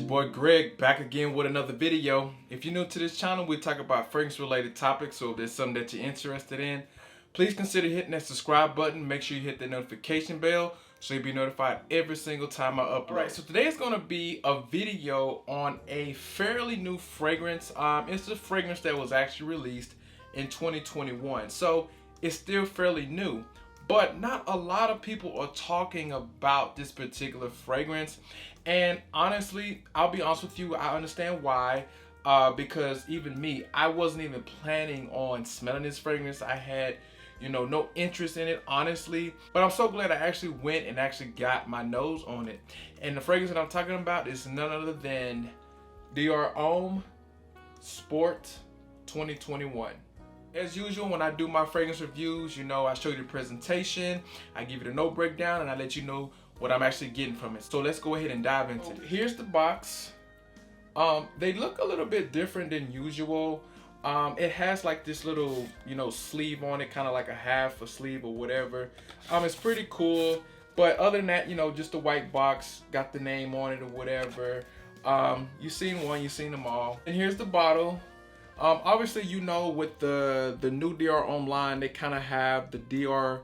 your boy Greg, back again with another video. If you're new to this channel, we talk about fragrance related topics, so if there's something that you're interested in, please consider hitting that subscribe button. Make sure you hit the notification bell so you'll be notified every single time I upload. Alright, so today is going to be a video on a fairly new fragrance. It's a fragrance that was actually released in 2021, so it's still fairly new. But not a lot of people are talking about this particular fragrance. And honestly, I'll be honest with you, I understand why. Because even me, I wasn't even planning on smelling this fragrance. I had, no interest in it, honestly. But I'm so glad I actually went and actually got my nose on it. And the fragrance that I'm talking about is none other than Dior Homme Sport 2021. As usual, when I do my fragrance reviews, I show you the presentation, I give you the note breakdown, and I let you know what I'm actually getting from it. So let's go ahead and dive into it. Here's the box. They look a little bit different than usual. It has like this little, sleeve on it, kind of like a half a sleeve or whatever. It's pretty cool. But other than that, just a white box, got the name on it or whatever. You've seen one, you've seen them all. And here's the bottle. Obviously, with the new Dior Homme line, they kind of have the Dior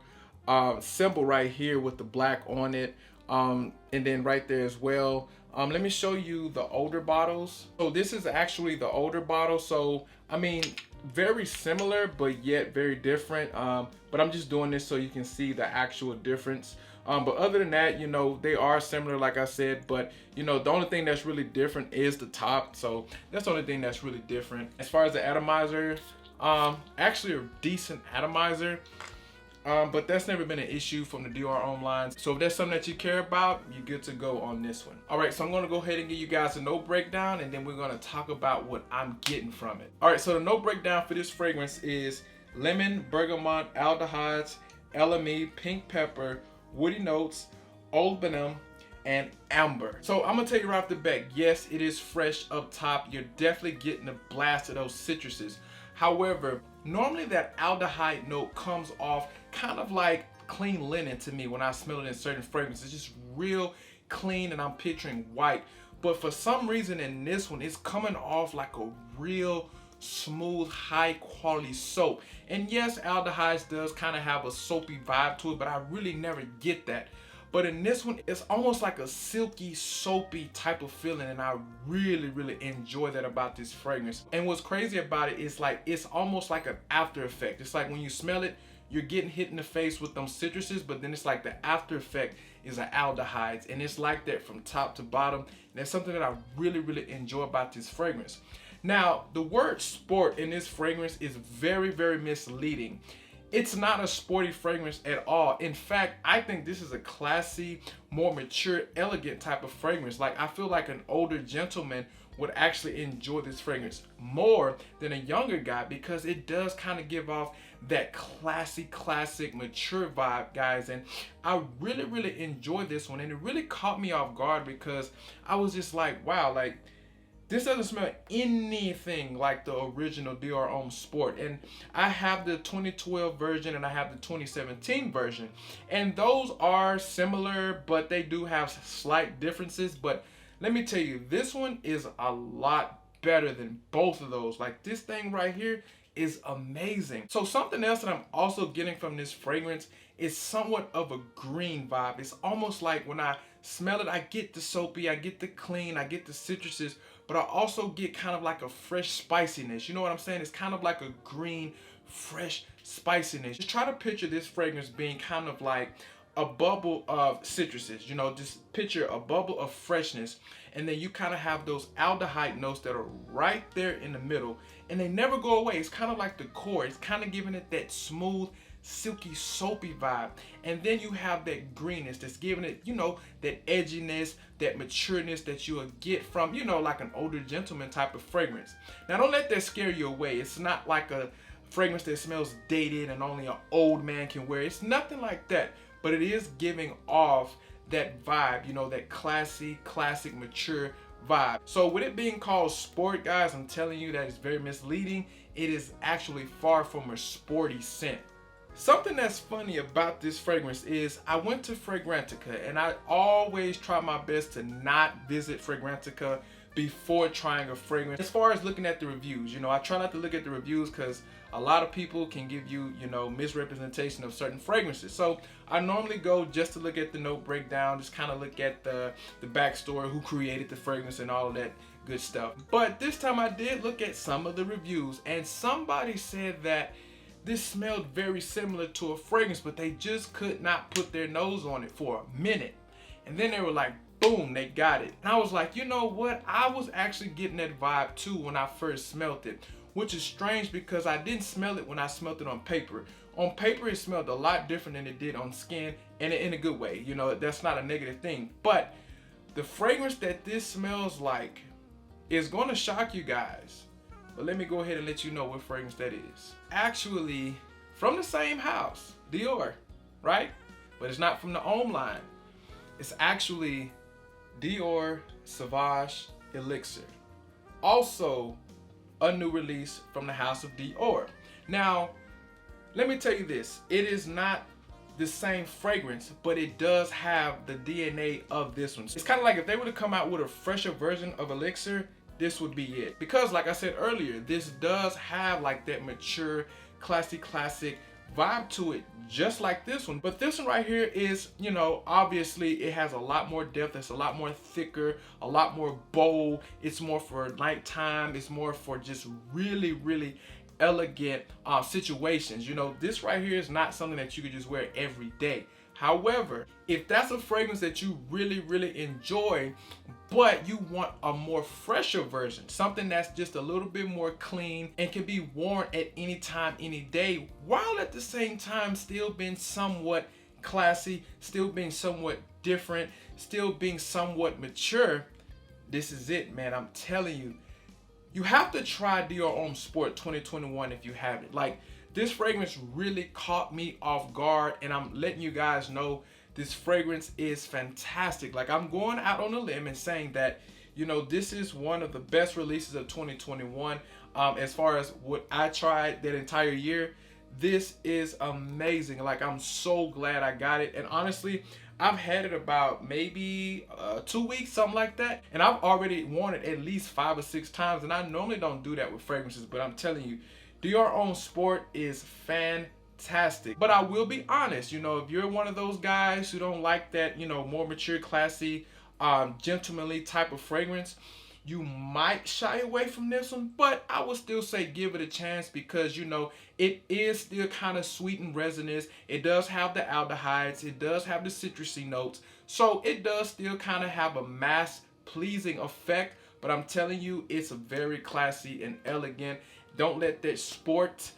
symbol right here with the black on it, and then right there as well. Let me show you the older bottles. So this is actually the older bottle. So I mean, very similar but yet very different. But I'm just doing this so you can see the actual difference. But other than that, they are similar, like I said, but the only thing that's really different is the top. So that's the only thing that's really different. As far as the atomizer, actually a decent atomizer, but that's never been an issue from the Dior Homme line. So if that's something that you care about, you're good to go on this one. All right, so I'm gonna go ahead and give you guys a note breakdown, and then we're gonna talk about what I'm getting from it. All right, so the note breakdown for this fragrance is lemon, bergamot, aldehydes, LME, pink pepper, woody notes, old Benham, and amber. So I'm gonna tell you right off the bat, yes, it is fresh up top. You're definitely getting a blast of those citruses. However, normally that aldehyde note comes off kind of like clean linen to me when I smell it in certain fragrances. It's just real clean, and I'm picturing white. But for some reason in this one, it's coming off like a real smooth, high quality soap. And yes, aldehydes does kind of have a soapy vibe to it, but I really never get that. But in this one, it's almost like a silky, soapy type of feeling, and I really, really enjoy that about this fragrance. And what's crazy about it is like, it's almost like an after effect. It's like when you smell it, you're getting hit in the face with them citruses, but then it's like the after effect is an aldehydes, and it's like that from top to bottom. And that's something that I really, really enjoy about this fragrance. Now, the word sport in this fragrance is very, very misleading. It's not a sporty fragrance at all. In fact, I think this is a classy, more mature, elegant type of fragrance. Like, I feel like an older gentleman would actually enjoy this fragrance more than a younger guy, because it does kind of give off that classy, classic, mature vibe, guys. And I really, really enjoy this one, and it really caught me off guard because I was just like, wow, like, this doesn't smell anything like the original Dior Homme Sport. And I have the 2012 version and I have the 2017 version. And those are similar, but they do have slight differences. But let me tell you, this one is a lot better than both of those. Like, this thing right here is amazing. So something else that I'm also getting from this fragrance is somewhat of a green vibe. It's almost like when I smell it, I get the soapy, I get the clean, I get the citruses, but I also get kind of like a fresh spiciness. You know what I'm saying? It's kind of like a green, fresh spiciness. Just try to picture this fragrance being kind of like a bubble of citruses. Just picture a bubble of freshness, and then you kind of have those aldehyde notes that are right there in the middle, and they never go away. It's kind of like the core. It's kind of giving it that smooth, silky, soapy vibe. And then you have that greenness that's giving it, that edginess, that matureness that you will get from, like an older gentleman type of fragrance. Now, don't let that scare you away. It's not like a fragrance that smells dated and only an old man can wear. It's nothing like that, but it is giving off that vibe, that classy, classic, mature vibe. So with it being called sport, guys, I'm telling you that it's very misleading. It is actually far from a sporty scent. Something that's funny about this fragrance is I went to Fragrantica, and I always try my best to not visit Fragrantica before trying a fragrance. As far as looking at the reviews, you know, I try not to look at the reviews because a lot of people can give you, you know, misrepresentation of certain fragrances. So I normally go just to look at the note breakdown, just kind of look at the backstory, who created the fragrance and all of that good stuff. But this time I did look at some of the reviews, and somebody said that this smelled very similar to a fragrance, but they just could not put their nose on it for a minute. And then they were like, boom, they got it. And I was like, you know what? I was actually getting that vibe too when I first smelled it, which is strange because I didn't smell it when I smelled it on paper. On paper, it smelled a lot different than it did on skin, and in a good way. You know, that's not a negative thing. But the fragrance that this smells like is going to shock you guys. But let me go ahead and let you know what fragrance that is. Actually, from the same house, Dior, right? But it's not from the Homme line. It's actually Dior Sauvage Elixir. Also a new release from the house of Dior. Now, let me tell you this. It is not the same fragrance, but it does have the DNA of this one. It's kind of like if they were to come out with a fresher version of Elixir, this would be it. Because like I said earlier, this does have like that mature, classic vibe to it, just like this one. But this one right here is, you know, obviously it has a lot more depth. It's a lot more thicker, a lot more bold. It's more for nighttime. It's more for just really elegant situations. You know, this right here is not something that you could just wear every day. However, if that's a fragrance that you really enjoy, but you want a more fresher version, something that's just a little bit more clean and can be worn at any time, any day, while at the same time still being somewhat classy, still being somewhat different, still being somewhat mature, this is it, man. I'm telling you, you have to try Dior Homme Sport 2021 if you haven't. Like, this fragrance really caught me off guard, and I'm letting you guys know this fragrance is fantastic. Like, I'm going out on a limb and saying that, you know, this is one of the best releases of 2021. As far as what I tried that entire year, this is amazing. Like, I'm so glad I got it. And honestly, I've had it about maybe 2 weeks, something like that. And I've already worn it at least 5 or 6 times. And I normally don't do that with fragrances, but I'm telling you, Dior Homme Sport is fantastic. But I will be honest, you know, if you're one of those guys who don't like that, you know, more mature, classy, gentlemanly type of fragrance, you might shy away from this one. But I would still say give it a chance because, you know, it is still kind of sweet and resinous. It does have the aldehydes. It does have the citrusy notes. So it does still kind of have a mass-pleasing effect. But I'm telling you, it's very classy and elegant. Don't let that sport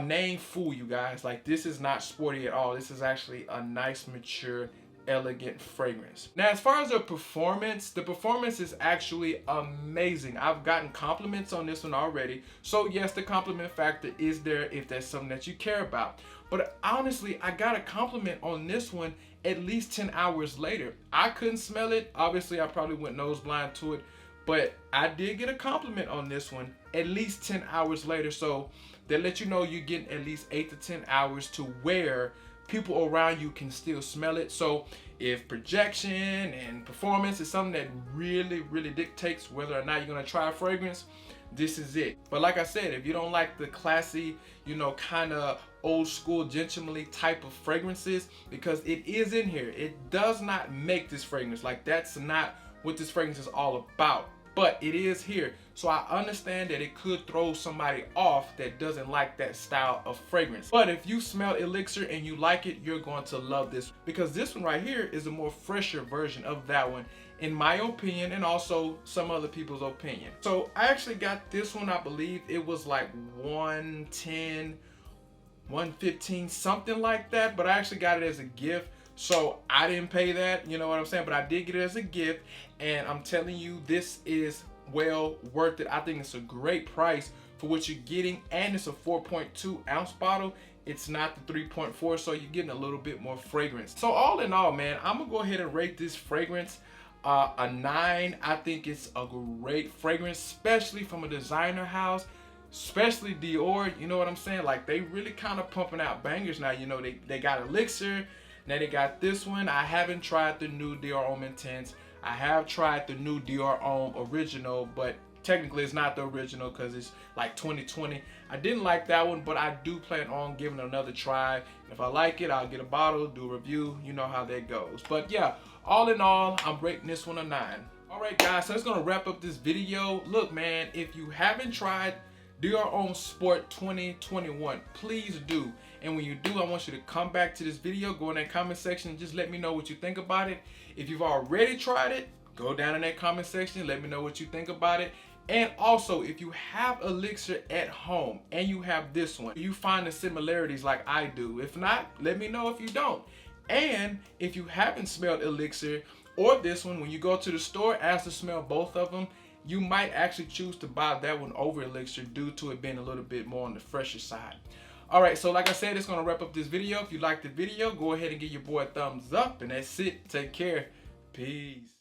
name fool you guys. Like, this is not sporty at all. This is actually a nice, mature, elegant fragrance. Now, as far as the performance is actually amazing. I've gotten compliments on this one already. So yes, the compliment factor is there if that's something that you care about. But honestly, I got a compliment on this one at least 10 hours later. I couldn't smell it. Obviously, I probably went nose blind to it. But I did get a compliment on this one at least 10 hours later. So they let you know you're getting at least 8 to 10 hours to where people around you can still smell it. So if projection and performance is something that really dictates whether or not you're going to try a fragrance, this is it. But like I said, if you don't like the classy, you know, kind of old school, gentlemanly type of fragrances, because it is in here, it does not make this fragrance. Like, that's not what this fragrance is all about. But it is here. So I understand that it could throw somebody off that doesn't like that style of fragrance. But if you smell Elixir and you like it, you're going to love this, because this one right here is a more fresher version of that one, in my opinion, and also some other people's opinion. So I actually got this one, I believe it was like 110, 115, something like that. But I actually got it as a gift. So I didn't pay that, you know what I'm saying? But I did get it as a gift, and I'm telling you, this is well worth it. I think it's a great price for what you're getting, and it's a 4.2 ounce bottle. It's not the 3.4, so you're getting a little bit more fragrance. So all in all, man, I'm gonna go ahead and rate this fragrance a 9. I think it's a great fragrance, especially from a designer house, especially Dior. You know what I'm saying? Like, they really kind of pumping out bangers now. You know, they got Elixir. Now they got this one. I haven't tried the new Dior Homme Intense. I have tried the new Dior Homme original, but technically it's not the original because it's like 2020. I didn't like that one, but I do plan on giving it another try. If I like it, I'll get a bottle, do a review. You know how that goes. But yeah, all in all, I'm rating this one a 9. Alright guys, so that's gonna wrap up this video. Look man, if you haven't tried Dior Homme Sport 2021, please do. And when you do, I want you to come back to this video, go in that comment section and just let me know what you think about it. If you've already tried it, go down in that comment section, let me know what you think about it. And also, if you have Elixir at home and you have this one, you find the similarities like I do. If not, let me know if you don't. And if you haven't smelled Elixir or this one, when you go to the store, ask to smell both of them. You might actually choose to buy that one over Elixir due to it being a little bit more on the fresher side. Alright, so like I said, it's going to wrap up this video. If you liked the video, go ahead and give your boy a thumbs up. And that's it. Take care. Peace.